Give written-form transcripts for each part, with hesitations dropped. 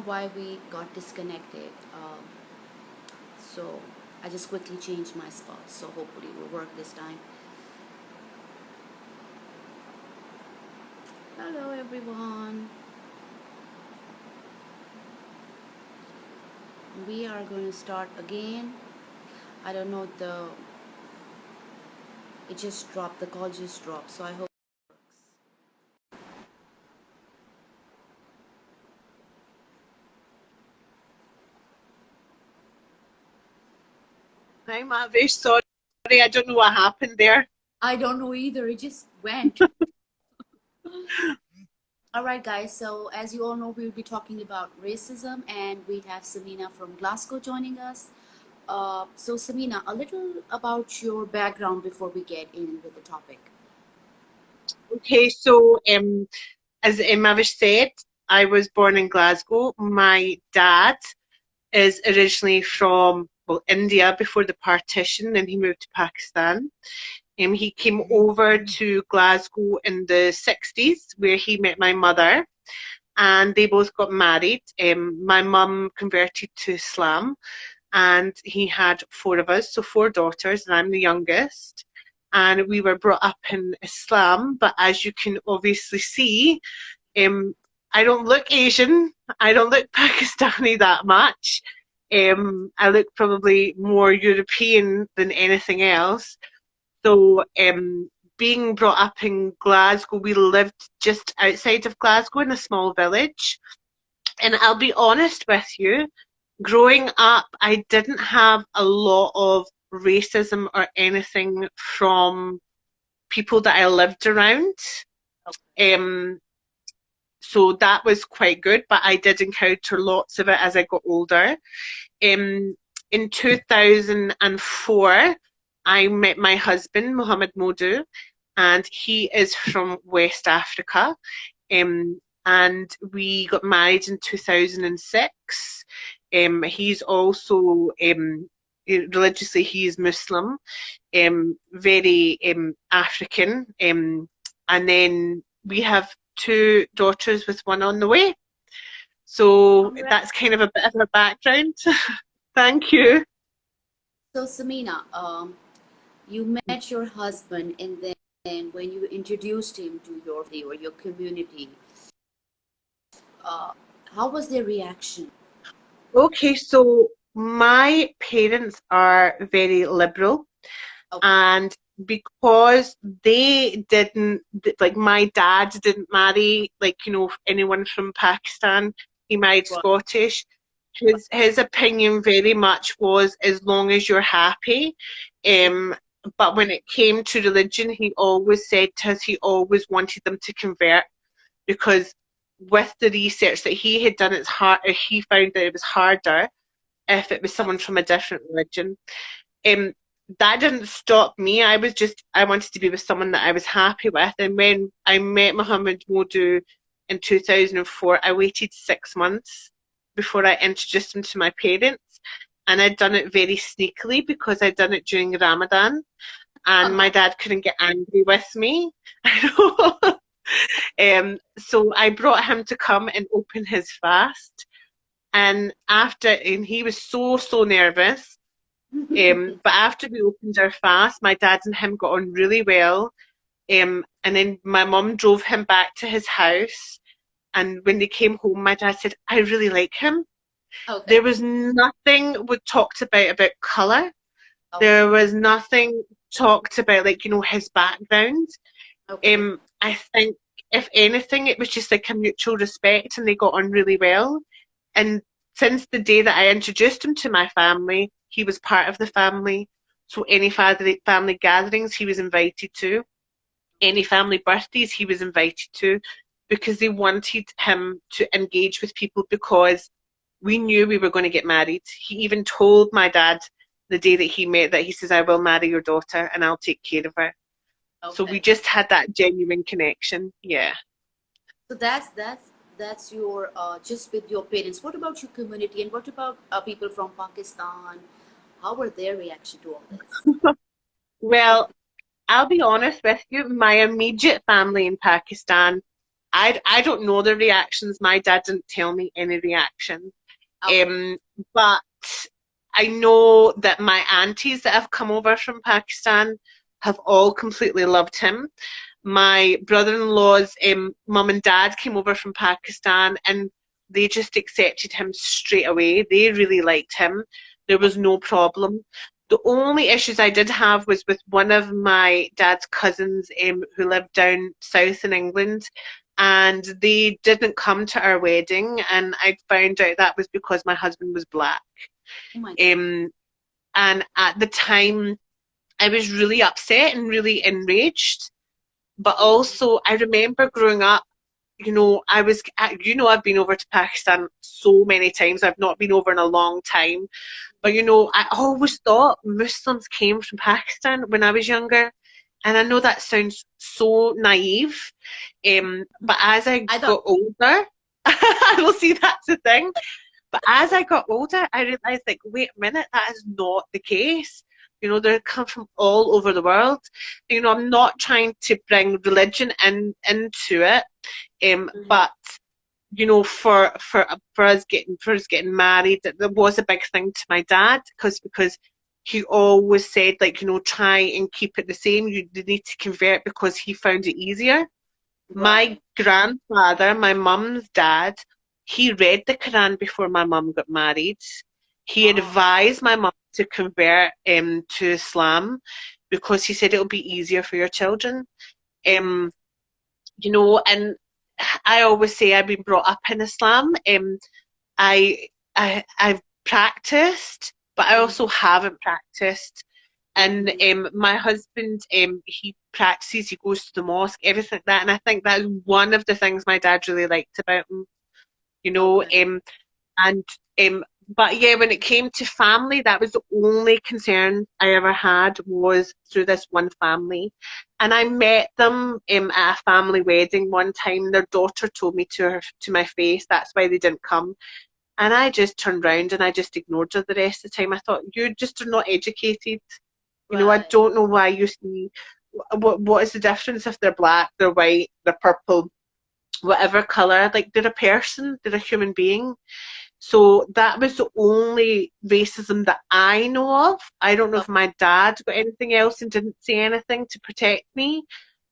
why we got disconnected. So I just quickly changed my spot. So hopefully it will work this time. Hello everyone. We are going to start again. I don't know, it just dropped, the call just dropped, so I hope it works. I'm very sorry. I don't know what happened there. I don't know either, it just went. All right, guys. So as you all know, we'll be talking about racism, and we have Samina from Glasgow joining us. So Samina, a little about your background before we get in with the topic. Okay, so as Mavish said, I was born in Glasgow. My dad is originally from India before the partition, and he moved to Pakistan. He came over to Glasgow in the 60s, where he met my mother, and they both got married. My mum converted to Islam, and he had four of us, so four daughters, and I'm the youngest. And we were brought up in Islam, but as you can obviously see, I don't look Asian. I don't look Pakistani that much. I look probably more European than anything else. So, being brought up in Glasgow, we lived just outside of Glasgow in a small village. And I'll be honest with you, growing up, I didn't have a lot of racism or anything from people that I lived around. Um, so that was quite good, but I did encounter lots of it as I got older. In 2004, I met my husband, Mohammed Modu, and he is from West Africa. And we got married in 2006. He's also religiously he is Muslim, very African, and then we have two daughters with one on the way. So that's kind of a bit of a background. Thank you. So Samina, you met your husband, and then when you introduced him to your family or your community, uh, how was their reaction? Okay, so my parents are very liberal, Okay. and because they didn't, like, my dad didn't marry, like, anyone from Pakistan. He married Right. Scottish. His opinion very much was, as long as you're happy. But when it came to religion, he always said to us he always wanted them to convert, because with the research that he had done, he found that it was harder if it was someone from a different religion. Um, that didn't stop me. I wanted to be with someone that I was happy with. And when I met Muhammad Modu in 2004, I waited 6 months before I introduced him to my parents. And I'd done it very sneakily because I'd done it during Ramadan, and my dad couldn't get angry with me. So I brought him to come and open his fast. And he was so nervous. But after we opened our fast, my dad and him got on really well. And then my mum drove him back to his house. And when they came home, my dad said, I really like him. Okay. There was nothing we talked about colour. Okay. There was nothing talked about, like, his background. Okay. I think, if anything, it was just like a mutual respect, and they got on really well. And since the day that I introduced him to my family, he was part of the family. So any family gatherings, he was invited to. Any family birthdays, he was invited to, because they wanted him to engage with people, because we knew we were going to get married. He even told my dad the day that he met that, he says, I will marry your daughter and I'll take care of her. Okay. So we just had that genuine connection. Yeah. So that's your just with your parents. What about your community, and what about people from Pakistan? How were their reaction to all this? Well, I'll be honest with you, my immediate family in Pakistan I don't know the reactions. My dad didn't tell me any reaction. Okay. Um, but I know that my aunties that have come over from Pakistan have all completely loved him. My brother-in-law's mum and dad came over from Pakistan and they just accepted him straight away. They really liked him. There was no problem. The only issues I did have was with one of my dad's cousins who lived down south in England, and they didn't come to our wedding, and I found out that was because my husband was black. Oh my God. Um, and at the time, I was really upset and really enraged. But also, I remember growing up, I've been over to Pakistan so many times. I've not been over in a long time. But, I always thought Muslims came from Pakistan when I was younger. And I know that sounds so naive. But as I I thought, got older, I will see that's the thing. But as I got older, I realized, like, wait a minute, that is not the case. They come from all over the world. I'm not trying to bring religion into it, mhm, but for us getting married, that was a big thing to my dad because he always said, like, try and keep it the same. You need to convert because he found it easier. My right. grandfather, my mum's dad, he read the Quran before my mum got married. He Wow. advised my mum to convert to Islam because he said it'll be easier for your children. Mm, Um, and I always say I've been brought up in Islam. I've practiced, but I mhm, also haven't practiced. And mhm, my husband, he practices, he goes to the mosque, everything like that. And I think that's one of the things my dad really liked about him, you know. okay. And but yeah, when it came to family, that was the only concern I ever had was through this one family. And I met them at a family wedding one time. Their daughter told me to my face that's why they didn't come. And I just turned round and I just ignored her the rest of the time. I thought, you just are not educated. I Right. don't know why you see what is the difference if they're black, they're white, they're purple, whatever colour. Like, they're a person, they're a human being. So that was the only racism that I know of. I don't know Oh, if my dad got anything else and didn't say anything to protect me,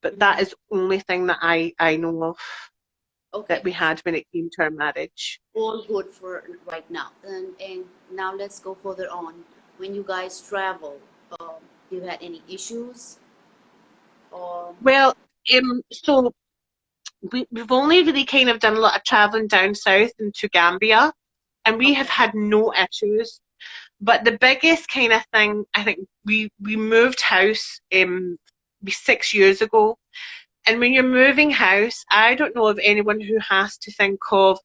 but that mhm, is the only thing that I know of that okay. we had when it came to our marriage. All good for right now. And now let's go further on. When you guys travel, you had any issues? Or Well, so we've only really kind of done a lot of traveling down south into Gambia, and we have okay. had no issues. But the biggest kind of thing, I think we moved house 6 years ago. And when you're moving house, I don't know of anyone who has to think of,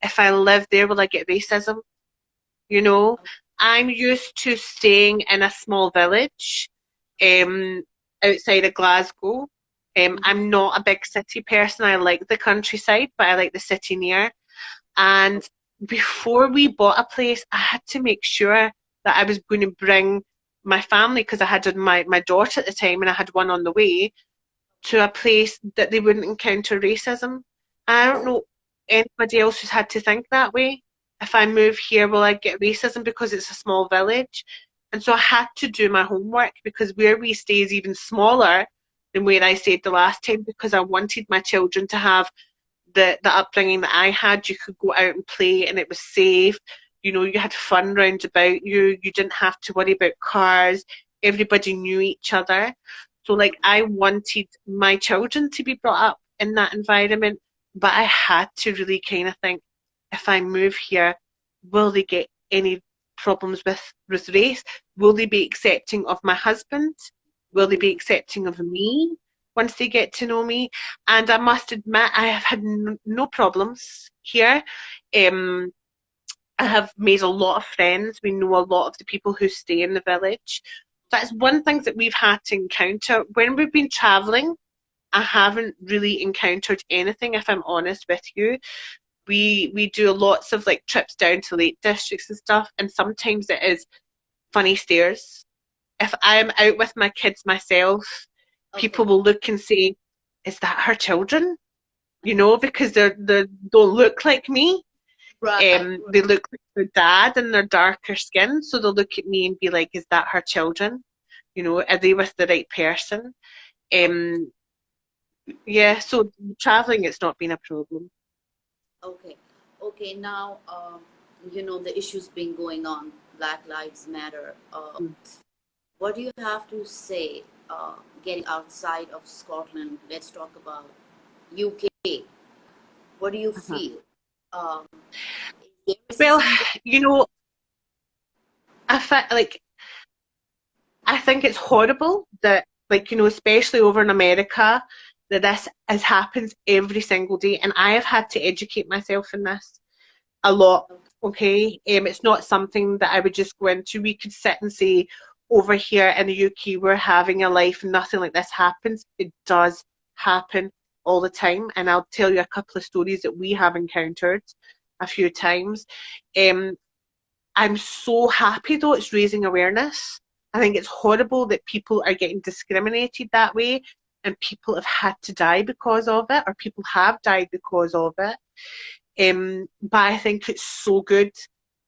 if I live there, will I get racism? You know, I'm used to staying in a small village um, outside of Glasgow. Mm-hmm. I'm not a big city person. I like the countryside, but I like the city near. And before we bought a place, I had to make sure that I was going to bring my family because I had my daughter at the time and I had one on the way to a place that they wouldn't encounter racism. I don't Oh, know anybody else who's had to think that way. If I move here, will I get racism because it's a small village? And so I had to do my homework because where we stay is even smaller than where I stayed the last time because I wanted my children to have the upbringing that I had. You could go out and play and it was safe. You had fun round about you. You didn't have to worry about cars. Everybody knew each other. So, like, I wanted my children to be brought up in that environment, but I had to really kind of think, if I move here, will they get any problems with race? Will they be accepting of my husband? Will they be mm, accepting of me once they get to know me? And I must admit, I have had no problems here. Um, I have made a lot of friends. We know a lot of the people who stay in the village. That's one thing that we've had to encounter. When we've been travelling, I haven't really encountered anything, if I'm honest with you. We do lots of like trips down to Lake Districts and stuff, and sometimes it is funny stares. If I'm out with my kids myself, people okay. will look and say, is that her children? because they don't look like me. Right, right, They look like their dad and they're darker skin, so they'll look at me and be like, "Is that her children? Are they with the right person?" okay, Um, yeah, so traveling, it's not been a problem. okay, okay. Now, the issues been going on, Black Lives Matter. What do you have to say, getting outside of Scotland? Let's talk about UK. What do you Uh-huh. feel? Um, is there Well, racism there? you know, I think it's horrible that, especially over in America, that this has happens every single day, and I have had to educate myself in this a lot. Okay, Okay, it's not something that I would just go into. We could sit and say, over here in the UK, we're having a life, nothing like this happens. It does happen all the time, and I'll tell you a couple of stories that we have encountered a few times. Um, I'm so happy though it's raising awareness. I think it's horrible that people are getting discriminated that way and people have had to die because of it, or people have died because of it. But I think it's so good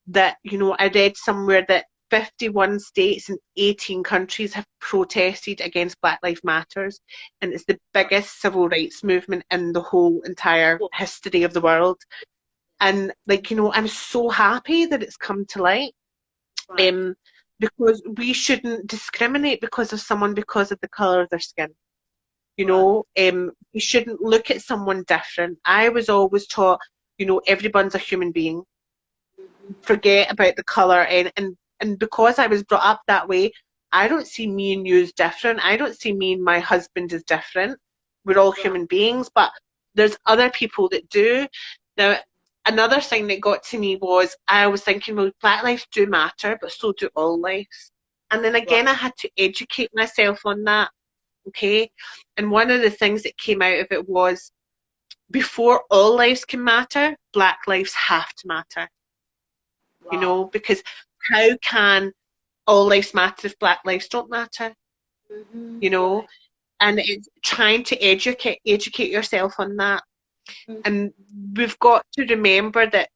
that, I read somewhere that 51 states and 18 countries have protested against Black Lives Matters, and it's the right, biggest civil rights movement in the whole entire cool, history of the world. And I'm so happy that it's come to light, right, um, because we shouldn't discriminate because of someone because of the colour of their skin. right. We shouldn't look at someone different. I was always taught, everyone's a human being. Mhm. Forget about the colour, and because I was brought up that way, I don't see me and you as different. I don't see me and my husband as different. We're all Right, human beings, but there's other people that do. Now, another thing that got to me was I was thinking, well, Black lives do matter, but so do all lives. And then right, again, I had to educate myself on that. Okay. And one of the things that came out of it was, before all lives can matter, Black lives have to matter. wow. Because how can all lives matter if Black lives don't matter? You know, Right. and it's trying to educate yourself on that. Mhm. And we've got to remember that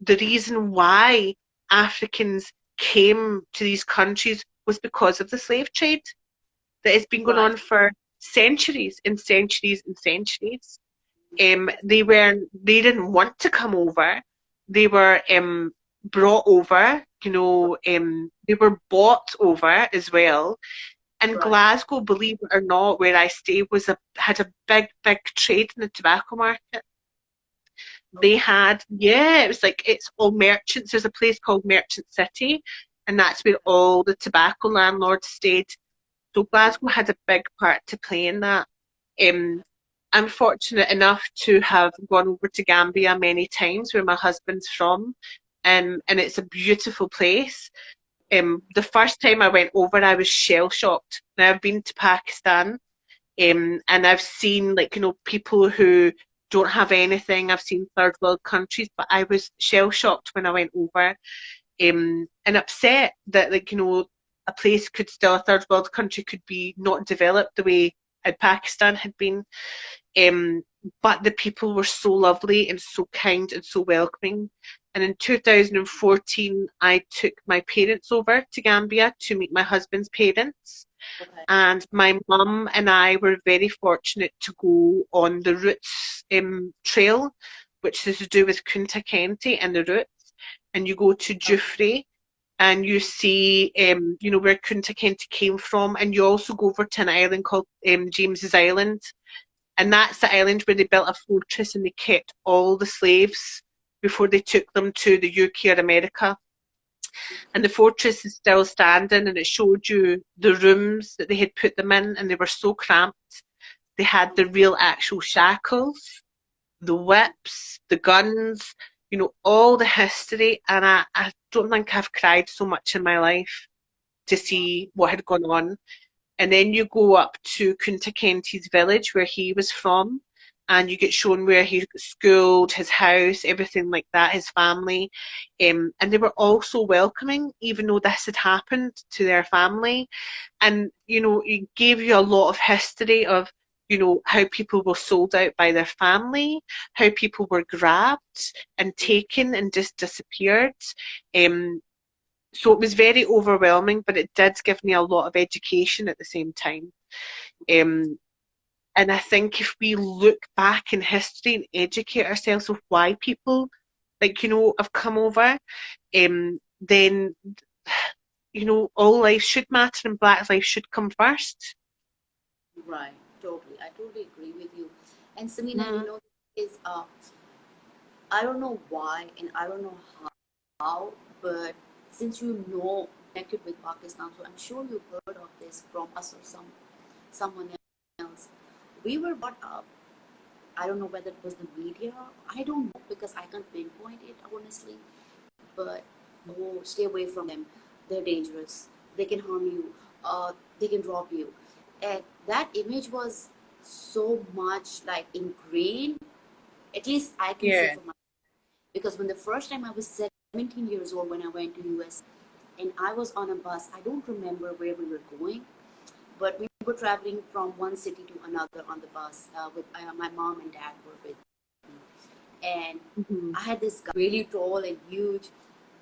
the reason why Africans came to these countries was because of the slave trade that has been going Right. on for centuries and centuries and centuries. They didn't want to come over. They were brought over. They were bought over as well. And Right. Glasgow, believe it or not, where I stay, had a big trade in the tobacco market. They Okay. had, yeah, it was like it's all merchants. There's a place called Merchant City, and that's where all the tobacco landlords stayed. So Glasgow had a big part to play in that. Um, I'm fortunate enough to have gone over to Gambia many times, where my husband's from, and it's a beautiful place. The first time I went over, I was shell shocked. Now I've been to Pakistan, and I've seen people who don't have anything. I've seen third world countries, but I was shell shocked when I went over, and upset that a place could still, a third world country could be not developed the way Pakistan had been. Um, but the people were so lovely and so kind and so welcoming. And in 2014, I took my parents over to Gambia to meet my husband's parents. Okay. And my mum and I were very fortunate to go on the Roots trail, which is to do with Kunta Kinte and the Roots. And you go to Okay. Jufre and you see, where Kunta Kinte came from. And you also go over to an island called James's Island. And that's the island where they built a fortress and they kept all the slaves before they took them to the UK or America. And the fortress is still standing, and it showed you the rooms that they had put them in, and they were so cramped. They had the real actual shackles, the whips, the guns, all the history. And I don't think I've cried so much in my life to Wow. see what had gone on. And then you go up to Kunta Kente's village where he was from, and you get shown where he schooled, his house, everything like that, his family. And they were all so welcoming, even though this had happened to their family. And, it gave you a lot of history of how people were sold out by their family, how people were grabbed and taken and just disappeared. Um, so it was very overwhelming, but it did give me a lot of education at the same time. Um, and I think if we look back in history and educate ourselves of why people, like, have come over, then, all life should matter and Black life should come first. Right, totally. I totally agree with you. And Samina, Mm. is I don't know why and I don't know how, but since connected with Pakistan, so I'm sure you've heard of this from us or someone else. We were brought up. I don't know whether it was the media. I don't know because I can't pinpoint it honestly. But oh, stay away from them. They're dangerous. They can harm you. They can rob you. And that image was so much like ingrained. At least I can say Yeah. for myself. Because when the first time I was 17 years old when I went to US and I was on a bus, I don't remember where we were going, but we were traveling from one city to another on the bus with my mom and dad were with me. And Hmm. I had this guy really tall and huge,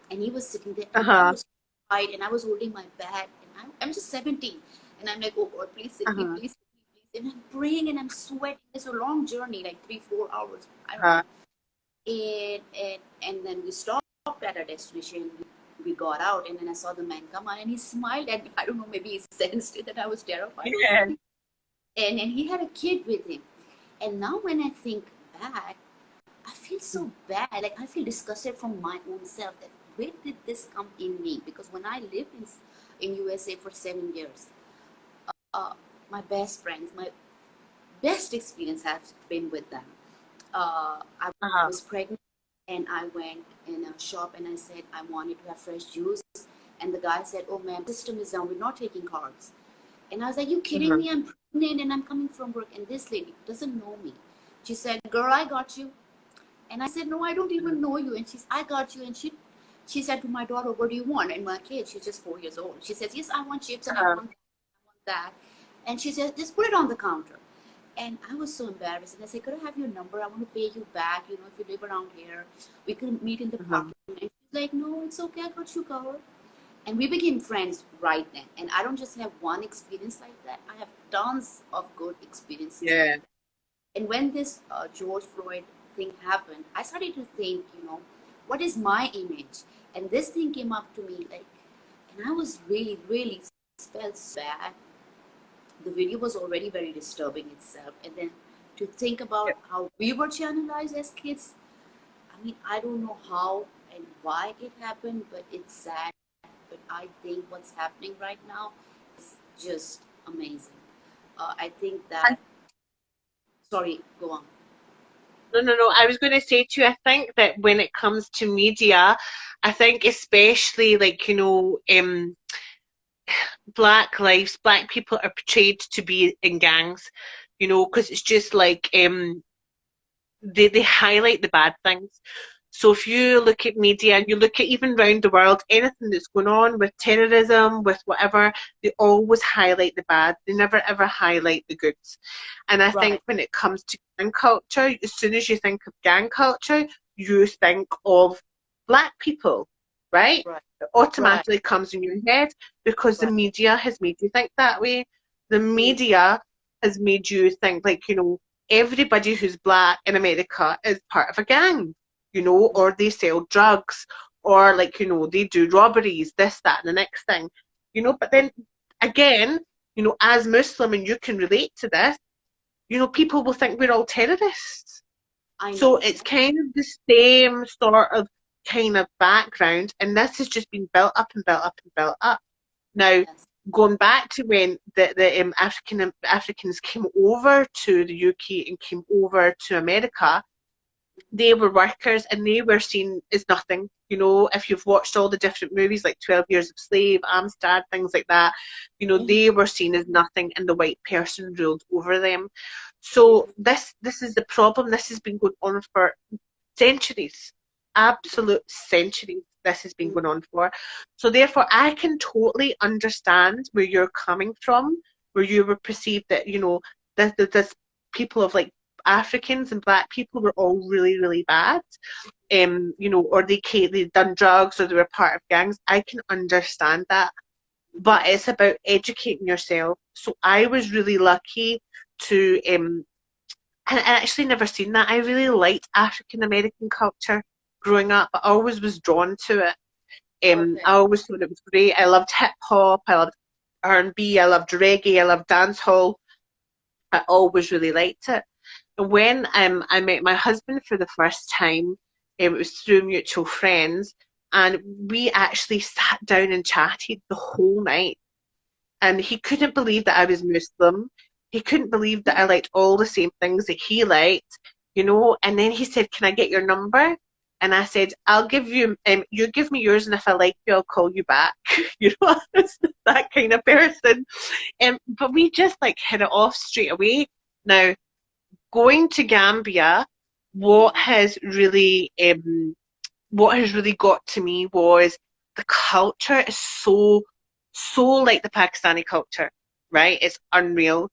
and he was sitting there, and I Uh-huh. was quiet, and I was holding my bag, and I'm just 17, and I'm like, oh God, please sit me, Uh-huh. please sit me, please. And I'm praying, and I'm sweating. It's a long journey, like 3-4 hours. I don't Uh-huh. know. And then we stopped at our destination. We got out, and then I saw the man come on, and he smiled at me. I don't know, maybe he sensed it that I was terrified or Yeah. something. And he had a kid with him. And now when I think back, I feel so bad. Like I feel disgusted from my own self. That where did this come in me? Because when I lived in USA for 7 years, uh, my best friends, my best experience has been with them. I Uh-huh. was pregnant and I went in a shop and I said I wanted to have fresh juice. And the guy said, "Oh, ma'am, system is down. We're not taking cards." And I was like, "You kidding Uh-huh. me? I'm pregnant and I'm coming from work." And this lady doesn't know me. She said, "Girl, I got you." And I said, "No, I don't even know you." And she's, "I got you." And she said to my daughter, "What do you want?" And my kid, she's just 4 years old. She says, "Yes, I want chips and Uh-huh. I want that." And she said, "Just put it on the counter." And I was so embarrassed. And I said, "Could I have your number? I want to pay you back. If you live around here, we could meet in the Uh-huh. parking." And she's like, "No, it's okay. I got you covered." And we became friends right then. And I don't just have one experience like that. I have tons of good experiences like Yeah. that. And when this George Floyd thing happened, I started to think, what is my image? And this thing came up to me like, and I was really, really felt so bad. The video was already very disturbing itself. And then to think Yeah. about how we were channelized as kids, I mean, I don't know how and why it happened, but it's sad. But I think what's happening right now is just amazing. I think I, that, sorry, go on. no, no, no. I was going to say to you, I think that when it comes to media, I think especially like, black people are portrayed to be in gangs, because it's just like they highlight the bad things. So if you look at media and you look at even around the world, anything that's going on with terrorism, with whatever, they always highlight the bad. They never ever highlight the goods. And I think Right, when it comes to gang culture, as soon as you think of gang culture, you think of black people, right? right, It right, automatically comes in your head because the right. media has made you think that way. The Mm, media has made you think like, everybody who's black in America is part of a gang, mm, or they sell drugs, or like, they do robberies, this, that, and the next thing, but right. then again, as Muslim, and you can relate to this, people will think we're all terrorists. I So know. it's kind of the same sort of kind of background, and this has just been built up and built up and built up. Now, Yes. going back to when the Africans came over to the UK and came over to America, they were workers and they were seen as nothing. If you've watched all the different movies like 12 Years of Slave, Amistad, things like that, Mm-hmm, they were seen as nothing and the white person ruled over them. So mm-hmm, this is the problem. This has been going on for centuries, absolute centuries. This has been mm-hmm. going on for. So therefore, I can totally understand where you're coming from, where you were perceived that, this people of like Africans and black people were all really, really bad. Or they'd done drugs or they were part of gangs. I can understand that, but it's about educating yourself. So I was really lucky to, and I actually never seen that. I really liked African American culture growing up. I always was drawn to it. Okay. I always thought it was great. I loved hip hop. I loved R&B. I loved reggae. I loved dancehall. I always really liked it. When I met my husband for the first time, it was through mutual friends, and we actually sat down and chatted the whole night. And he couldn't believe that I was Muslim. He couldn't believe that I liked all the same things that he liked, And then he said, "Can I get your number?" And I said, "I'll give you, you give me yours, and if I like you, I'll call you back." It's that kind of person. But we just like hit it off straight away. Now, going to Gambia, what has really got to me was the culture is so like the Pakistani culture, right? It's unreal.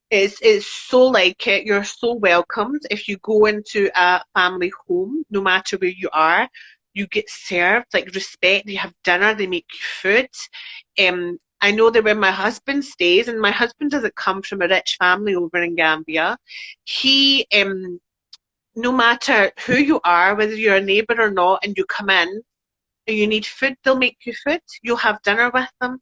It's so like it. You're so welcomed. If you go into a family home, no matter where you are, you get served like respect. You have dinner, they make you food. I know that when my husband stays, and my husband doesn't come from a rich family over in Gambia, he no matter who you are, whether you're a neighbour or not, and you come in and you need food, they'll make you food. You'll have dinner with them.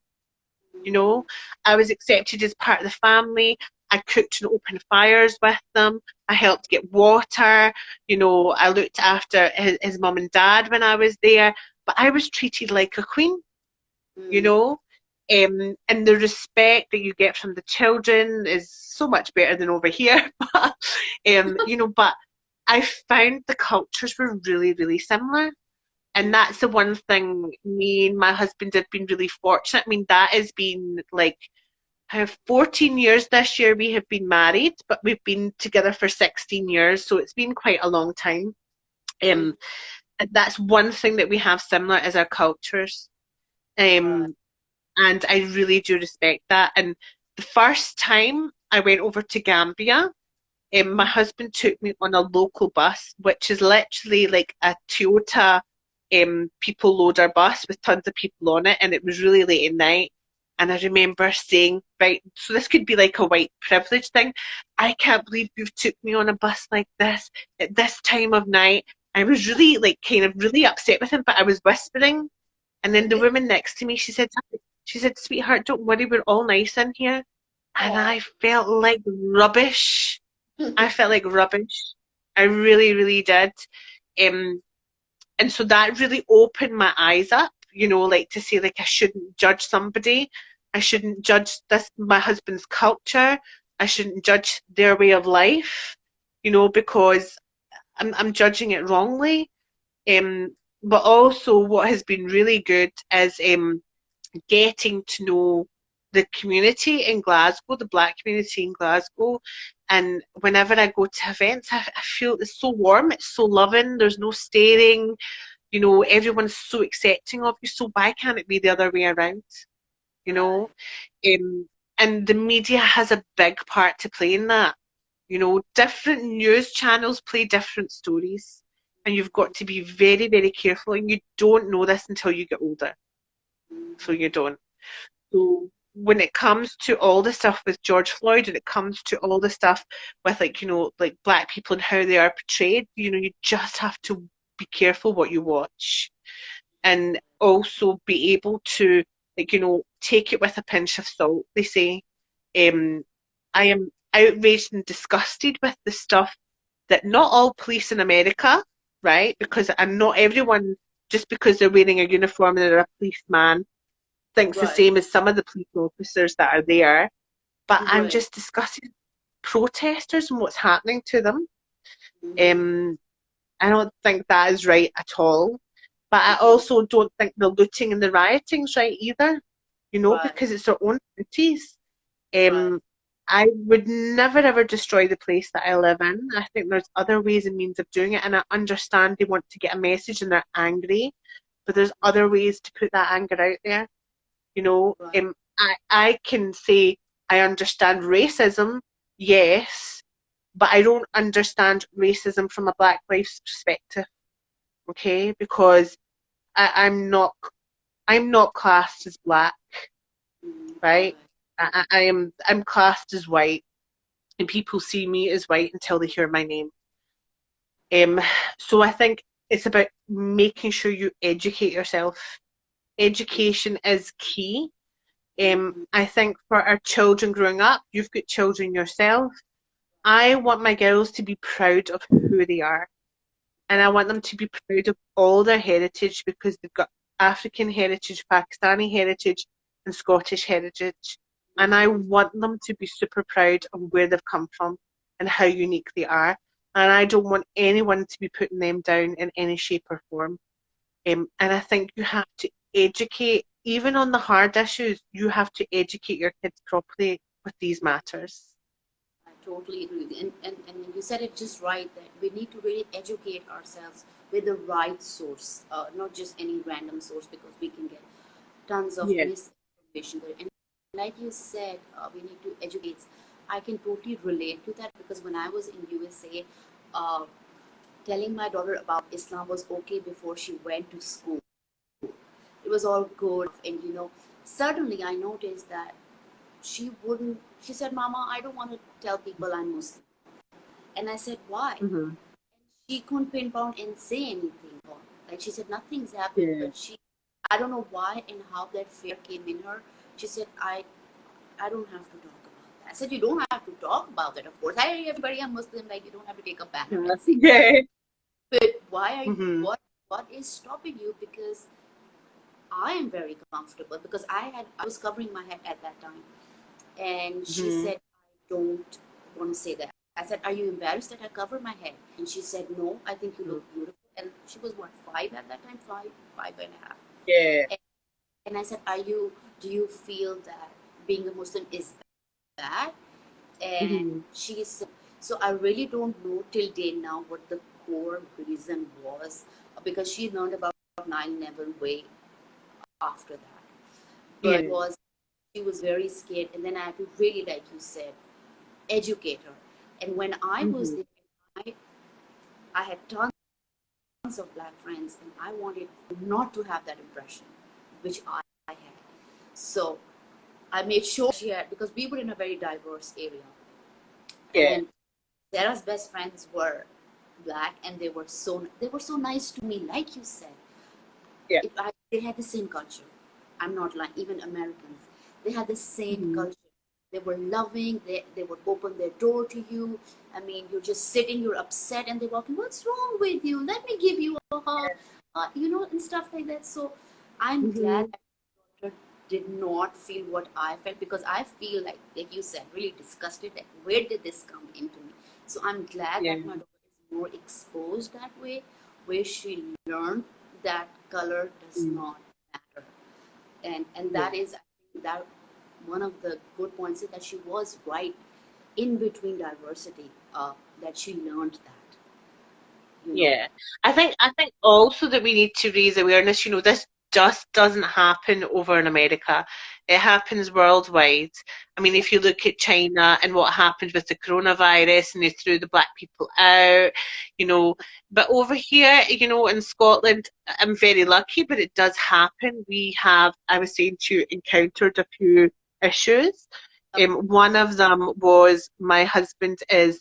You know, I was accepted as part of the family. I cooked and opened fires with them. I helped get water. I looked after his mum and dad when I was there. But I was treated like a queen, you Mm. know. And the respect that you get from the children is so much better than over here. But I found the cultures were really, really similar. And that's the one thing me and my husband have been really fortunate. I mean, that has been like, I have 14 years this year we have been married, but we've been together for 16 years, so it's been quite a long time. Mm. Um, and that's one thing that we have similar is our cultures. Right. Um, and I really do respect that. And the first time I went over to Gambia, my husband took me on a local bus, which is literally like a Toyota people loader bus with tons of people on it, and it was really late at night. And I remember saying, right, so this could be like a white privilege thing. I can't believe you've took me on a bus like this at this time of night. I was really like kind of really upset with him, but I was whispering. And then the Okay. woman next to me, she said, "Sweetheart, don't worry, we're all nice in here." And Oh. I felt like rubbish. I felt like rubbish. I really, really did. Um, and so that really opened my eyes up, like to say like I shouldn't judge somebody. I shouldn't judge my husband's culture. I shouldn't judge their way of life, because I'm judging it wrongly. Um, but also what has been really good is getting to know the community in Glasgow, the black community in Glasgow. And whenever I go to events, I feel it's so warm, it's so loving, there's no staring, everyone's so accepting of you. So why can't it be the other way around? You know? Right. Um, and the media has a big part to play in that. Different news channels play different stories. And you've got to be very, very careful. And you don't know this until you get older. So you don't. So when it comes to all the stuff with George Floyd and it comes to all the stuff with like black people and how they are portrayed, you just have to be careful what you watch and also be able to take it with a pinch of salt, they say. Um I am outraged and disgusted with the stuff that not all police in America, right? Because and not everyone just because they're wearing a uniform and they're a policeman thinks the Right. same as some of the police officers that are there. But I'm Right. just discussing protesters and what's happening to them. Mm-hmm. Um, I don't think that is right at all. But I Mm-hmm. also don't think the looting and the rioting is right either, Right. because it's their own duties. Right. Um, I would never ever destroy the place that I live in. I think there's other ways and means of doing it, and I understand they want to get a message and they're angry, but there's other ways to put that anger out there. You know, Right. I can say I understand racism, yes, but I don't understand racism from a Black life's perspective, okay? Because I'm not classed as Black, All right? right. I'm classed as white, and people see me as white until they hear my name. Um, so I think it's about making sure you educate yourself. Education is key. Mm-hmm. I think for our children growing up, you've got children yourself. I want my girls to be proud of who they are. And I Right. want them to be proud of all their heritage because they've got African heritage, Pakistani heritage, and Scottish heritage. And I Mm-hmm. want them to be super proud of where they've come from and how unique they are. And I don't want anyone to be putting them down in any shape or form. And I think you have to educate, even on the hard issues, you have to educate your kids properly with these matters. I totally agree with you. And you said it just right that we need to really educate ourselves with the right source, not just any random source, because we can get tons of Yeah. misinformation there. And like you said, we need to educate. I can totally relate to that because when I was in USA, uh, telling my daughter about Islam was okay before she went to school. It was all good. And suddenly I noticed that she wouldn't, she said, Mama, I don't want to tell people I'm Muslim. And I said, why? Hmm. She couldn't pinpoint and say anything. Like she said, nothing's happened, Yeah. but I don't know why and how that fear came in her. She said, I don't have to talk about that. I said, you don't have to talk about it, of course. Hi, everybody, I'm Muslim. Like, you don't have to take a banner and say, Yeah. but why are you, Hmm. what is stopping you? Because I am very comfortable because I was covering my head at that time. And she Hmm. said, I don't want to say that. I said, are you embarrassed that I cover my head? And she said, no, I think you look beautiful. And she was what, 5 at that time? Five and a half. Yeah. And, and I said, do you feel that being a Muslim is bad? And Hmm. she said, so I really don't know till date now what the core reason was because she learned about 9/11 way after that. But Yeah. was she was very scared, and then I had to really, like you said, educate her. And when I was Hmm. there, I, I had tons of black friends, and I wanted not to have that impression, which I had. So I made sure she had, because we were in a very diverse area, Yeah. and Sarah's best friends were black, and they were so nice to me, like you said. Yeah. They had the same culture. I'm not like even Americans. They had the same Hmm. culture. They were loving. They would open their door to you. I mean, you're just sitting, you're upset, and they're walking. What's wrong with you? Let me give you a hug, and stuff like that. So I'm glad Hmm. that my daughter did not feel what I felt because I feel like you said, really disgusted. That where did this come into me? So I'm glad Yeah. that my daughter is more exposed that way, where she learned that color does Mm. not matter. And Yeah. that is, I think, that one of the good points is that she was right in between diversity, that she learned that you know Yeah. I think also that we need to raise awareness, this just doesn't happen over in America. It happens worldwide. I mean, if you look at China and what happened with the coronavirus and they threw the black people out, you know, but over here, in Scotland, I'm very lucky, but it does happen. We have, I was saying to you, encountered a few issues. One of them was my husband is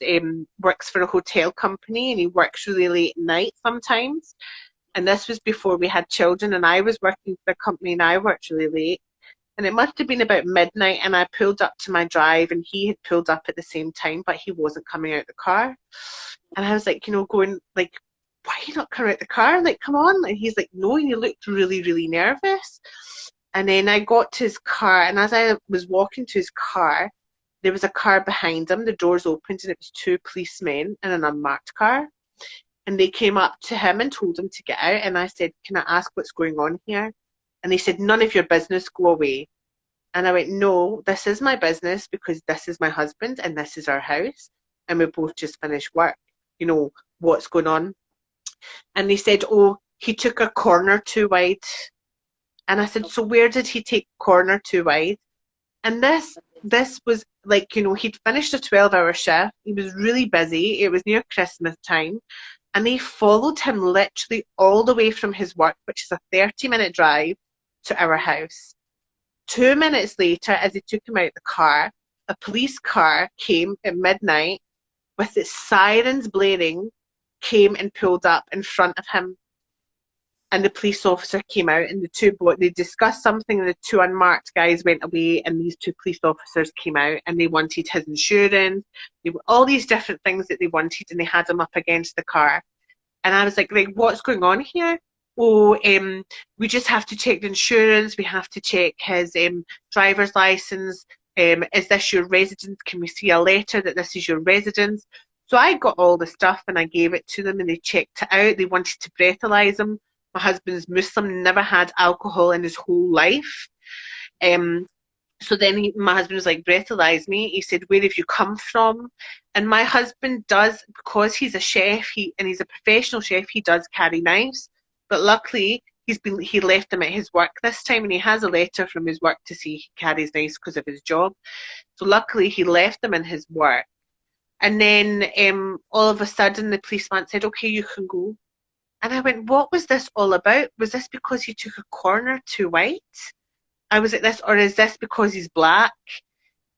works for a hotel company and he works really late at night sometimes. And this was before we had children, and I was working for a company and I worked really late. And it must have been about midnight, and I pulled up to my drive, and he had pulled up at the same time, but he wasn't coming out the car. And I was like, going like, why are you not coming out the car? Like, come on. And he's like, no, and he looked really, really nervous. And then I got to his car, and as I was walking to his car, there was a car behind him. The doors opened, and it was two policemen in an unmarked car. And they came up to him and told him to get out. And I said, can I ask what's going on here? And they said, none of your business, go away. And I went, no, this is my business because this is my husband and this is our house. And we both just finished work. What's going on? And they said, oh, he took a corner too wide. And I said, so where did he take corner too wide? And this this was like, he'd finished a 12-hour shift. He was really busy. It was near Christmas time. And they followed him literally all the way from his work, which is a 30-minute drive, to our house. 2 minutes later, as they took him out the car, a police car came at midnight with its sirens blaring, came and pulled up in front of him. And the police officer came out, and they discussed something, and the two unmarked guys went away, and these two police officers came out, and they wanted his insurance. All these different things that they wanted, and they had him up against the car. And I was like, what's going on here? Oh, we just have to check the insurance. We have to check his driver's license. Is this your residence? Can we see a letter that this is your residence? So I got all the stuff and I gave it to them, and they checked it out. They wanted to breathalyze him. My husband's Muslim, never had alcohol in his whole life. Um, so then my husband was like, breathalyze me. He said, where have you come from? And my husband does, because he's a chef, and he's a professional chef, he does carry knives. But luckily, he left them at his work this time, and he has a letter from his work to say he carries knives because of his job. So luckily, he left them in his work. And then all of a sudden, the policeman said, okay, you can go. And I went, what was this all about? Was this because he took a corner too white? I was like this, or is this because he's black?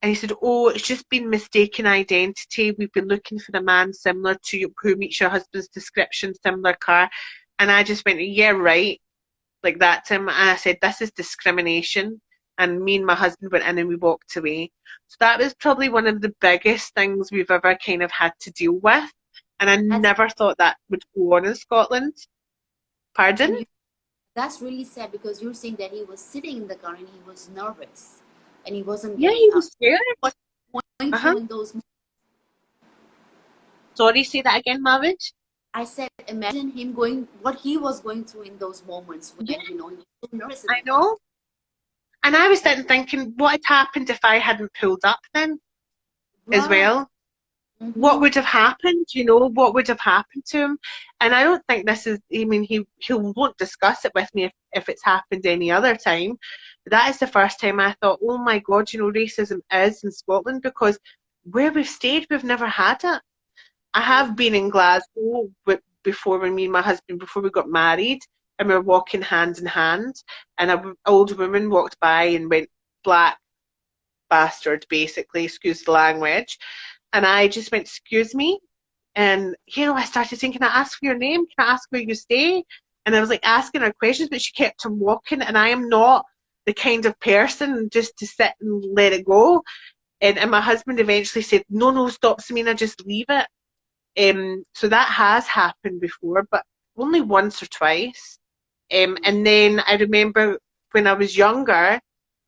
And he said, oh, it's just been mistaken identity. We've been looking for a man similar to you, who meets your husband's description, similar car. And I just went, yeah, right, like that to him. And I said, this is discrimination. And me and my husband went in and we walked away. So that was probably one of the biggest things we've ever kind of had to deal with. And I That's never thought that would go on in Scotland. and Pardon? you, that's really sad because you're saying that he was sitting in the car and he was nervous and he wasn't Yeah, getting he up. was scared. What going Uh-huh. through in those Sorry, say that again, Mavish. I said, imagine him going, what he was going through in those moments Yeah, when, he was so nervous in I the car. know. And I was And, sitting thinking, what had happened if I hadn't pulled up then as right. well? What Mm-hmm. would have happened? What would have happened to him? And I don't think this is, I mean, he won't discuss it with me if it's happened any other time. But that is the first time I thought, oh my God, racism is in Scotland, because where we've stayed, we've never had it. I have Mm-hmm. been in Glasgow before, when me and my husband, before we got married, and we were walking hand in hand, and an old woman walked by and went, black bastard, basically, excuse the language. And I just went, excuse me. And, I started saying, can I ask for your name? Can I ask where you stay? And I was like asking her questions, but she kept on walking. And I am not the kind of person just to sit and let it go. And my husband eventually said, no, no, stop, Samina, just leave it. So that has happened before, but only once or twice. And then I remember when I was younger,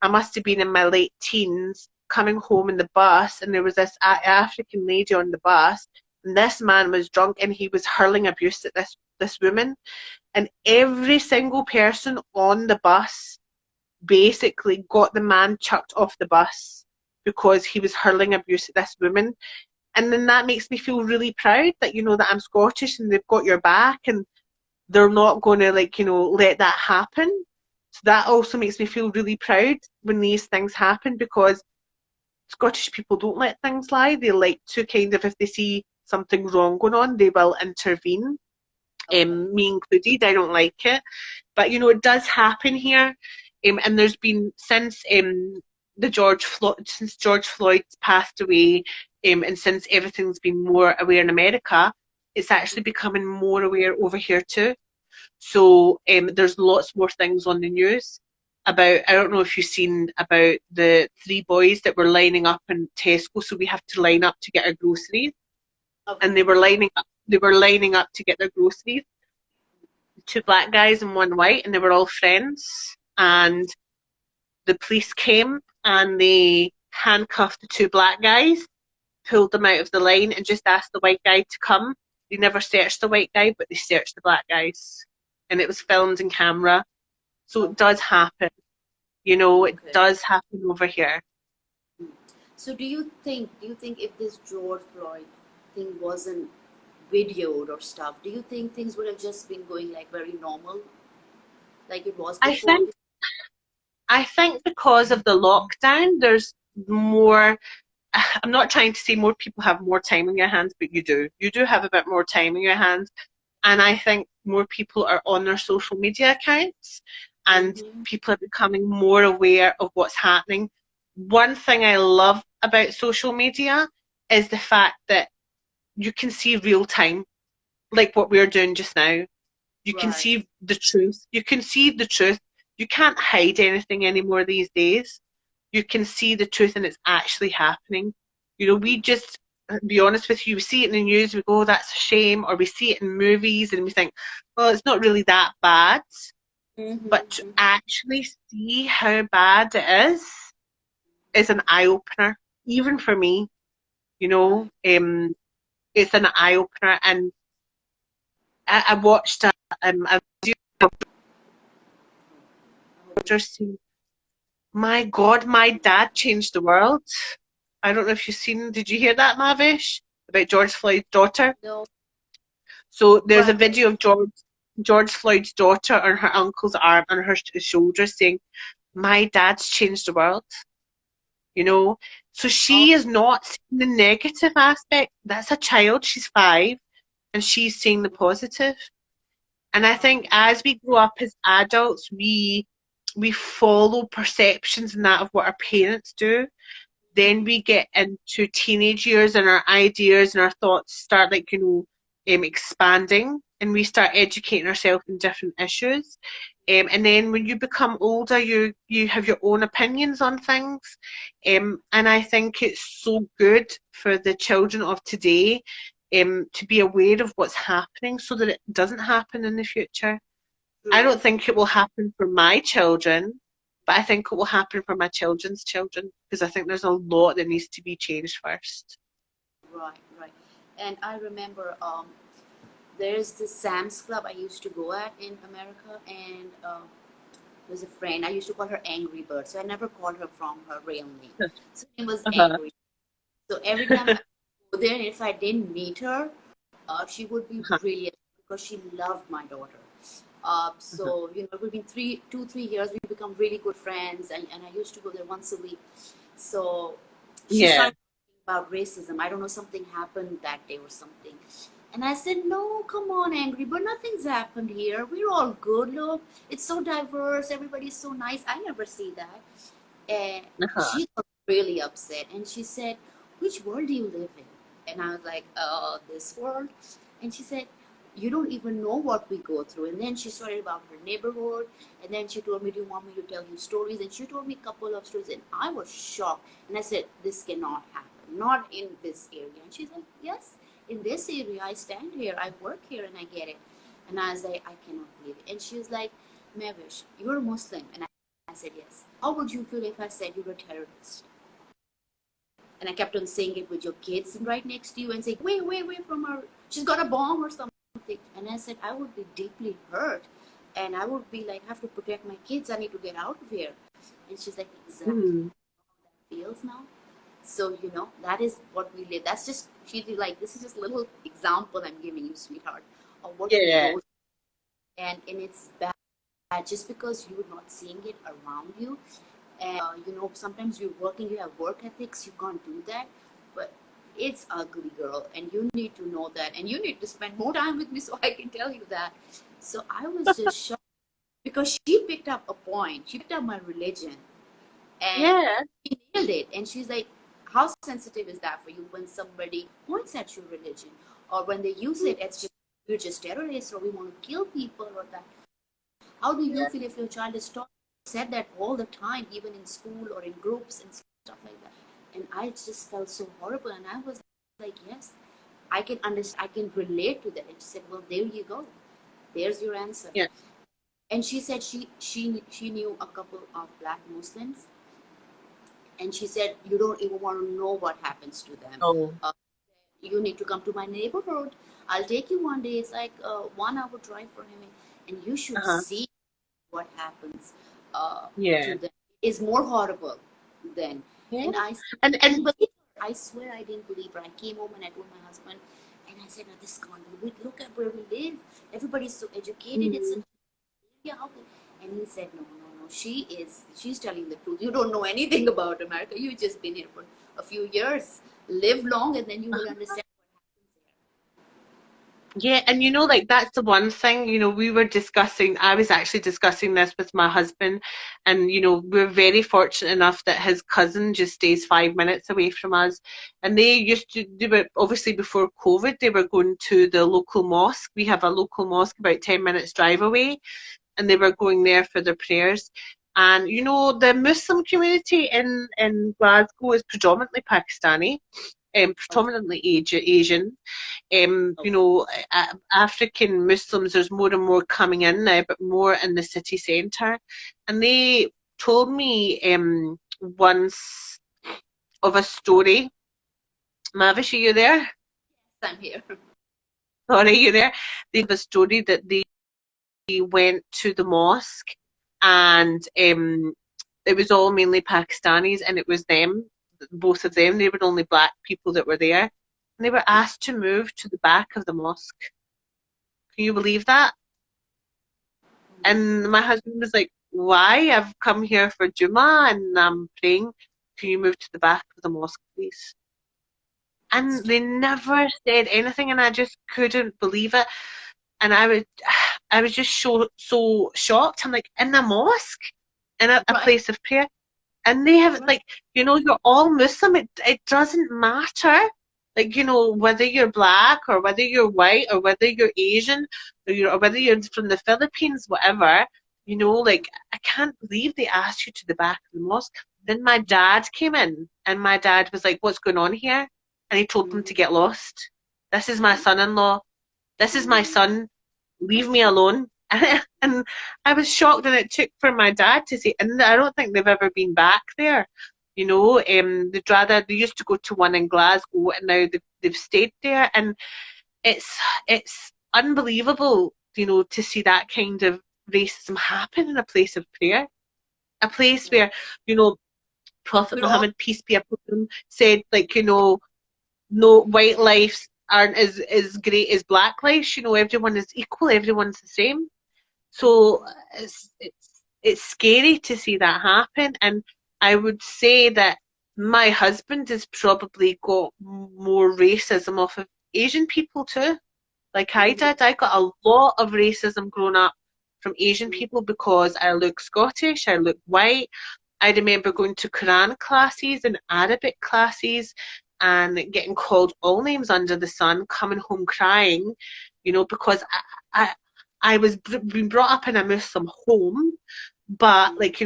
I must have been in my late teens, coming home in the bus, and there was this African lady on the bus, and this man was drunk, and he was hurling abuse at this woman, and every single person on the bus basically got the man chucked off the bus because he was hurling abuse at this woman. And then that makes me feel really proud that that I'm Scottish and they've got your back, and they're not going to let that happen. So that also makes me feel really proud when these things happen, because Scottish people don't let things lie. They like to kind of, if they see something wrong going on, they will intervene. Okay. Me included, I don't like it. But it does happen here. And there's been, since since George Floyd passed away, and since everything's been more aware in America, it's actually becoming more aware over here too. So there's lots more things on the news about, I don't know if you've seen about the three boys that were lining up in Tesco. So we have to line up to get our groceries, and Okay. they were lining up to get their groceries. Two black guys and one white, and they were all friends. And the police came and they handcuffed the two black guys, pulled them out of the line, and just asked the white guy to come. They never searched the white guy, but they searched the black guys. And it was filmed in camera. So it Okay. does happen. It Okay. does happen over here. So do you think if this George Floyd thing wasn't videoed or stuff, do you think things would have just been going like very normal, like it was I before? think I think because of the lockdown, there's more, I'm not trying to say more people have more time in your hands, but you do. You do have a bit more time in your hands. And I think more people are on their social media accounts and Mm-hmm. people are becoming more aware of what's happening. One thing I love about social media is the fact that you can see real time, like what we're doing just now. You can Right. see the truth. You can see the truth. You can't hide anything anymore these days. You can see the truth and it's actually happening. You know, we just, be honest with you, we see it in the news, we go, oh, that's a shame, or we see it in movies and we think, well, it's not really that bad. But to Mm-hmm. actually see how bad it is an eye opener, even for me, you know. Right. It's an eye opener. And I watched a video of I hope you. daughters saying, my God, my dad changed the world. I don't know if you've seen, did you hear that, Mavish? About George Floyd's daughter? No. So there's a Right. video of George Floyd's daughter on her uncle's arm and her shoulder saying, my dad's changed the world, you know? So Oh. she is not seeing the negative aspect. That's a child, she's 5, and she's seeing the positive. And I think Oh. as we grow up as adults, we follow perceptions and that of what our parents do. Then we get into teenage years and our ideas and our thoughts start, like, expanding, and we start educating ourselves in different issues. And then when you become older, you have your own opinions on things. And I think it's so good for the children of today to be aware of what's happening so that it doesn't happen in the future. I True. don't think it will happen for my children, but I think it will happen for my children's children because I think there's a lot that needs to be changed first. Right. Right. And I remember there's this Sam's Club I used to go at in America, and there's a friend. I used to call her Angry Bird, so I never called her from her real name. So her name was Uh-huh. Angry. So every time I go there, if I didn't meet her, she would be Uh-huh. really upset because she loved my daughter. Uh-huh. So within 3 years, we become really good friends, and I used to go there once a week. So she Yeah. started talking about racism. I don't know, something happened that day or something. And I said, no, come on, Angry, but nothing's happened here. We're all good. Look, it's so diverse. Everybody's so nice. I never see that. And Uh-huh. she got really upset and she said, which world do you live in? And I was like, this world. And she said, you don't even know what we go through. And then she started about her neighborhood. And then she told me, do you want me to tell you stories? And she told me a couple of stories. And I was shocked. And I said, this cannot happen. Not in this area. And she's like, yes, in this area. I stand here. I work here and I get it. And I was like, I cannot believe it. And she was like, Mavish, you're a Muslim. And I said, yes. How would you feel if I said you're a terrorist? And I kept on saying it with your kids right next to you and saying, wait, wait, wait from her. She's got a bomb or something. And I said, I would be deeply hurt. And I would be like, I have to protect my kids. I need to get out of here. And she's like, exactly. Mm. That feels now. So, that is what we live. That's just, she's like, this is just a little example I'm giving you, sweetheart, of what we Yeah. go through. And it's bad just because you're not seeing it around you. And sometimes you're working, you have work ethics, you can't do that. But it's ugly, girl, and you need to know that, and you need to spend more time with me so I can tell you that. So I was just shocked because she picked up a point. She picked up my religion and Yeah. she nailed it. And she's like, how sensitive is that for you when somebody points at your religion, or when they use it as just, we're just terrorists, or we want to kill people, or that? How do you Yeah. feel if your child is taught said that all the time, even in school or in groups and stuff like that? And I just felt so horrible, and I was like, yes, I can understand, I can relate to that. And she said, well, there you go, there's your answer. Yeah. And she said she knew a couple of black Muslims, and she said you don't even want to know what happens to them. Oh. Uh, you need to come to my neighborhood. I'll take you one day. It's like a 1 hour drive for him, and you should Uh-huh. see what happens Yeah. to them is more horrible than. Yeah. And I didn't And believe her. I swear I didn't believe her. I came home and I told my husband, and I said, no, this can't be. Look at where we live. Everybody's so educated. It's a mm, yeah, how can? And he said, no, no, no, she's telling the truth. You don't know anything about America. You've just been here for a few years. Live long, and then you will understand what Yeah, and like that's the one thing, we were discussing, I was actually discussing this with my husband, and we're very fortunate enough that his cousin just stays 5 minutes away from us. And they were obviously before COVID, they were going to the local mosque. We have a local mosque about 10 minutes drive away, and they were going there for their prayers. And the Muslim community in Glasgow is predominantly Pakistani, predominantly Asian. happens. African Muslims, there's more and more coming in now, but more in the city centre. And they told me once of a story. Mavish, are you there? Yes, I'm here. Sorry, you there? They have a story that they went to the mosque, and it was all mainly Pakistanis, and it was them, both of them. They were the only black people that were there. And they were asked to move to the back of the mosque. Can you believe that? And my husband was like, why? I've come here for Juma and I'm praying. Can you move to the back of the mosque, please? That's And they never said anything, and I just couldn't believe it. And I was just so shocked. I'm like, in a mosque, in a right. place of prayer. And they have, Right. like, you're all Muslim. It doesn't matter, like, whether you're black or whether you're white or whether you're Asian, or whether you're from the Philippines, whatever. Like, I can't believe they asked you to the back of the mosque. Then my dad came in, and my dad was like, "What's going on here?" And he told them to get lost. This is my son-in-law. This is my son. Leave me alone. And I was shocked, and it took for my dad to say, and I don't think they've ever been back there. They used to go to one in Glasgow, and now they've stayed there, and it's unbelievable, to see that kind of racism happen in a place of prayer, a place Yeah. where, you know, Prophet We're all Muhammad, peace be upon him, said, like, no white lives aren't as great as black lives. Everyone is equal, everyone's the same. So it's scary to see that happen, and I would say that my husband has probably got more racism off of Asian people too. Like I Mhm. did, I got a lot of racism growing up from Asian Mhm. people because I look Scottish, I look white. I remember going to Quran classes and Arabic classes and getting called all names under the sun, coming home crying, because I, I was being brought up in a Muslim home, but Mhm. like,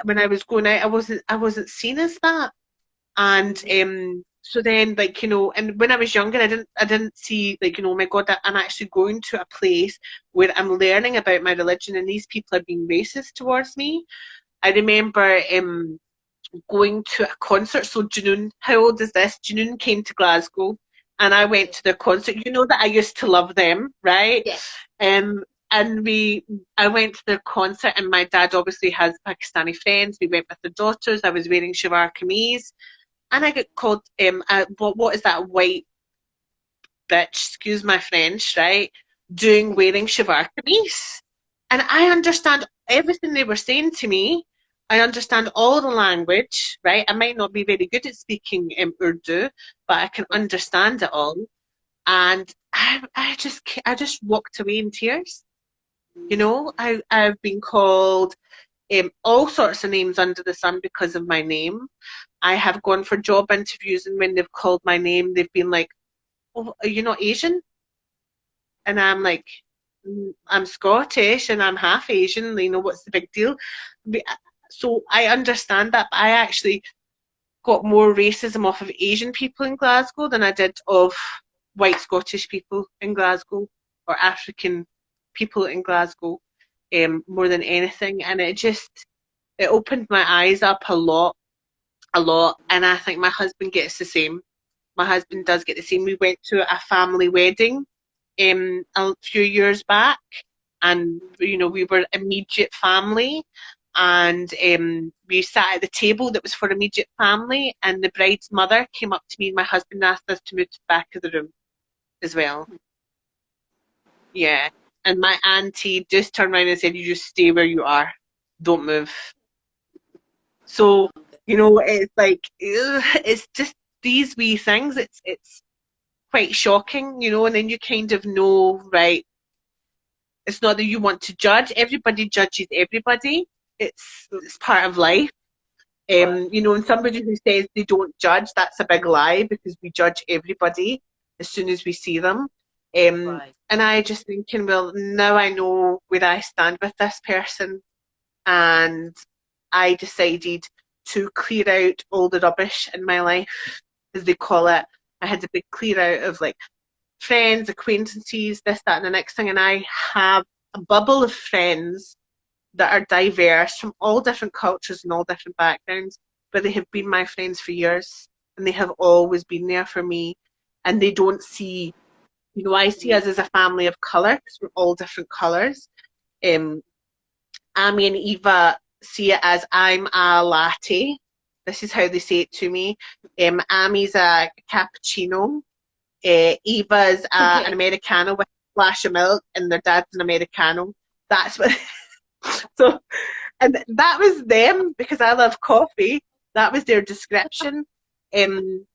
when I was going out, I wasn't seen as that. And Mhm. so then, like, and when I was younger, I didn't see, like, oh my God, that I'm actually going to a place where I'm learning about my religion, and these people are being racist towards me. I remember going to a concert. So Junoon, how old is this? Junoon came to Glasgow, and I went Okay. to their concert. You know that I used to love them, right? Yeah. And I went to their concert, and my dad obviously has Pakistani friends. We went with the daughters. I was wearing shalwar kameez, and I got called what is that white bitch? Excuse my French, right? Doing wearing shalwar kameez, and I understand everything they were saying to me. I understand all the language, right? I might not be very good at speaking Urdu, but I can Right. understand it all. And I just walked away in tears. I've been called all sorts of names under the sun because of my name. I have gone for job interviews, and when they've called my name, they've been like, "Oh, are you not Asian?" And I'm like, I'm Scottish and I'm half Asian. What's the big deal?" So I understand that, but I actually got more racism off of Asian people in Glasgow than I did of white Scottish people in Glasgow or African people in Glasgow, more than anything. And it opened my eyes up a lot. And I think my husband gets the same. My husband does get the same. We went to a family wedding a few years back, and we were immediate family, and we sat at the table that was for immediate family, and the bride's mother came up to me and my husband asked us to move to the back of the room as well. Yeah. And my auntie just turned around and said, "You just stay where you are." don't move. So, Okay. it's like, ugh, it's just these wee things. It's quite shocking, and then you kind of know, right, it's not that you want to judge. Everybody judges everybody. True. It's part of life. Right. And somebody who says they don't judge, that's a big lie because we judge everybody as soon as we see them. Right. And I just thinking, well, now I know where I stand with this person, and I decided to clear out all the rubbish in my life, as they call it. I had a big clear out of like friends, acquaintances, this, that, and the next thing, and I have a bubble of friends that are diverse from all different cultures and all different backgrounds, but they have been my friends for years and they have always been there for me. And they don't see, I see Mm. us as a family of colour because we're all different colours. Um, Amy and Eva see it as I'm a latte. This is how they say it to me. Amy's a cappuccino. Eva's an Okay. Americano with a splash of milk, and their dad's an Americano. That's what. So, and that was them because I love coffee. That was their description. Um,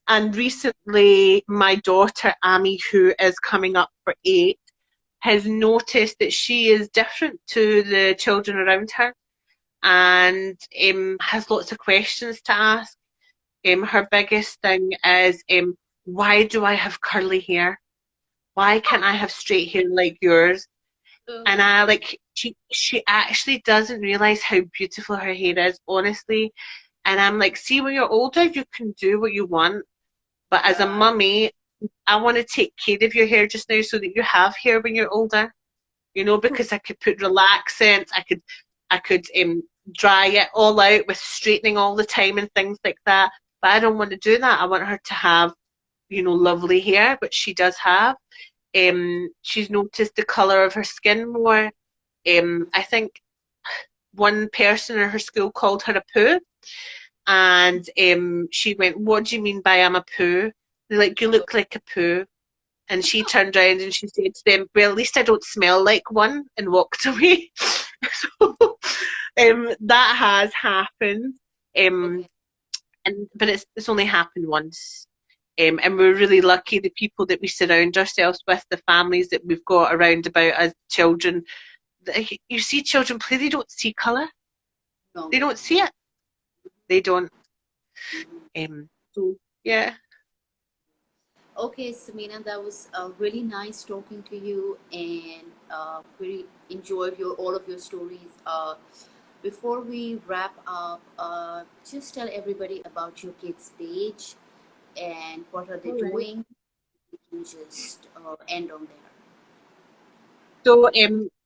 and recently, my daughter Amy, who is coming up for 8, has noticed that she is different to the children around her, and has lots of questions to ask. Her biggest thing is, why do I have curly hair? Why can't I have straight hair like yours? Oh And my I goodness. like she actually doesn't realize how beautiful her hair is, honestly. And I'm like, see, when you're older, you can do what you want. But as a Right. mummy, I want to take care of your hair just now so that you have hair when you're older. Because I could put relaxants, I could dry it all out with straightening all the time and things like that. But I don't want to do that. I want her to have, lovely hair, which she does have. She's noticed the colour of her skin more. I think one person in her school called her a poo, and she went, "What do you mean by I'm a poo?" They're like, "You look like a poo." And she turned around and she said to them, "Well, at least I don't smell like one," and walked away. So that has happened. Um, Okay. but it's only happened once. And we're really lucky the people that we surround ourselves with, the families that we've got around about as children. You see children play, they don't see colour. No, They they don't don't. see it. They don't. Mhm. So yeah. Okay, Samina, that was really nice talking to you, and really enjoyed your all of your stories. Before we wrap up, just tell everybody about your kids' age and what are they All right. doing. We can just end on there. So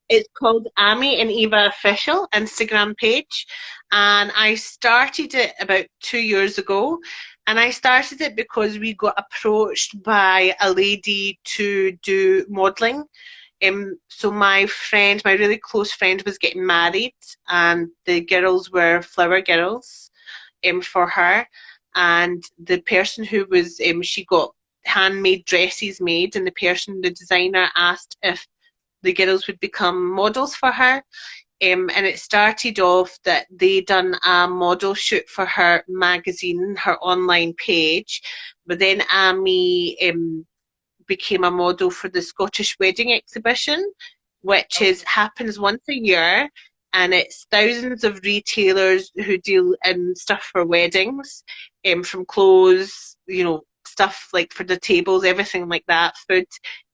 it's called Amy and Eva Official Instagram page, and I started it about 2 years ago. And I started it because we got approached by a lady to do modelling. So my friend, my really close friend, was getting married, and the girls were flower girls, for her. And the person who was, she got handmade dresses made, and the designer asked if the girls would become models for her. And it started off that they done a model shoot for her magazine, her online page. But then Amy became a model for the Scottish Wedding Exhibition, which is Okay. happens once a year, and it's thousands of retailers who deal in stuff for weddings, from clothes, stuff like for the tables, everything like that, food.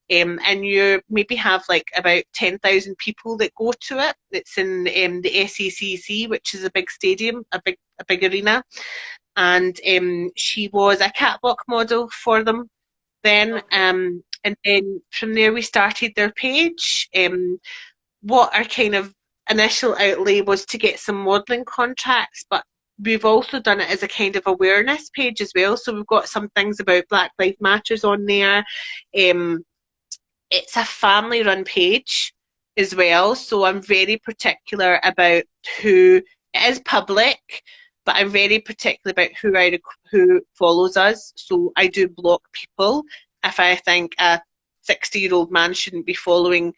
And you maybe have like about 10,000 people that go to it. It's in the SACC, which is a big stadium, a big arena. And she was a catwalk model for them then. Okay. And then from there we started their page. What our kind of initial outlay was to get some modelling contracts, but we've also done it as a kind of awareness page as well. So we've got some things about Black Lives Matters on there. Um, it's a family run page as well, so I'm very particular about who it is public, but I'm very particular about who follows us. So I do block people if I think a 60-year-old man shouldn't be following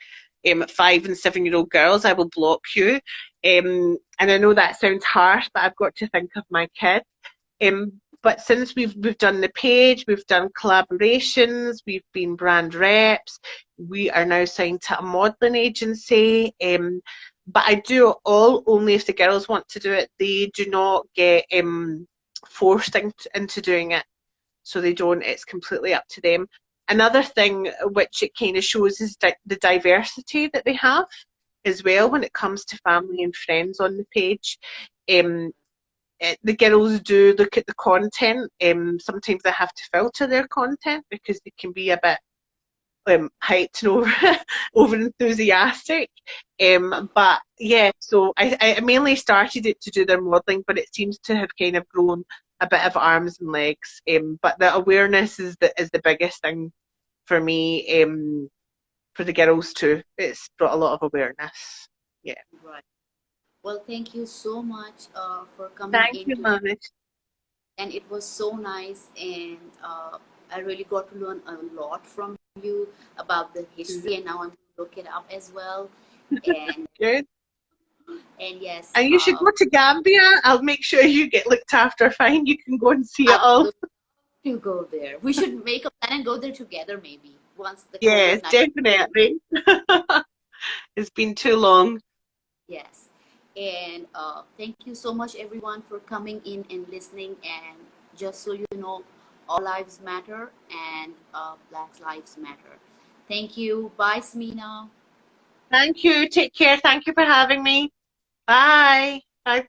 5 and 7-year-old girls. I will block you. And I know that sounds harsh, but I've got to think of my kids. But since we've done the page, we've done collaborations, we've been brand reps, we are now signed to a modelling agency. But I do it all only if the girls want to do it. They do not get forced into doing it, so they don't. It's completely up to them. Another thing which it kind of shows is the diversity that they have as well when it comes to family and friends on the page. Um, the girls do look at the content. Sometimes they have to filter their content because they can be a bit hyped and over enthusiastic. But yeah, so I mainly started it to do their modelling, but it seems to have kind of grown a bit of arms and legs. But the awareness is the biggest thing for me. For the girls too, it's brought a lot of awareness. Yeah. Right. Well, thank you so much for coming Thank in you, today, Manish. and it was so nice, and I really got to learn a lot from you about the history, and now I'm going to look it up as well. And Good. yes, And you should go to Gambia. I'll make sure you get looked after fine. You can go and see it I all. would love to go there. We should make a plan and go there together, maybe once the Yes, COVID-19. definitely. It's been too long. Yes. And thank you so much, everyone, for coming in and listening. And just so you know, all lives matter and Black Lives Matter. Thank you. Bye, Smina. Thank you. Take care. Thank you for having me. Bye. Bye.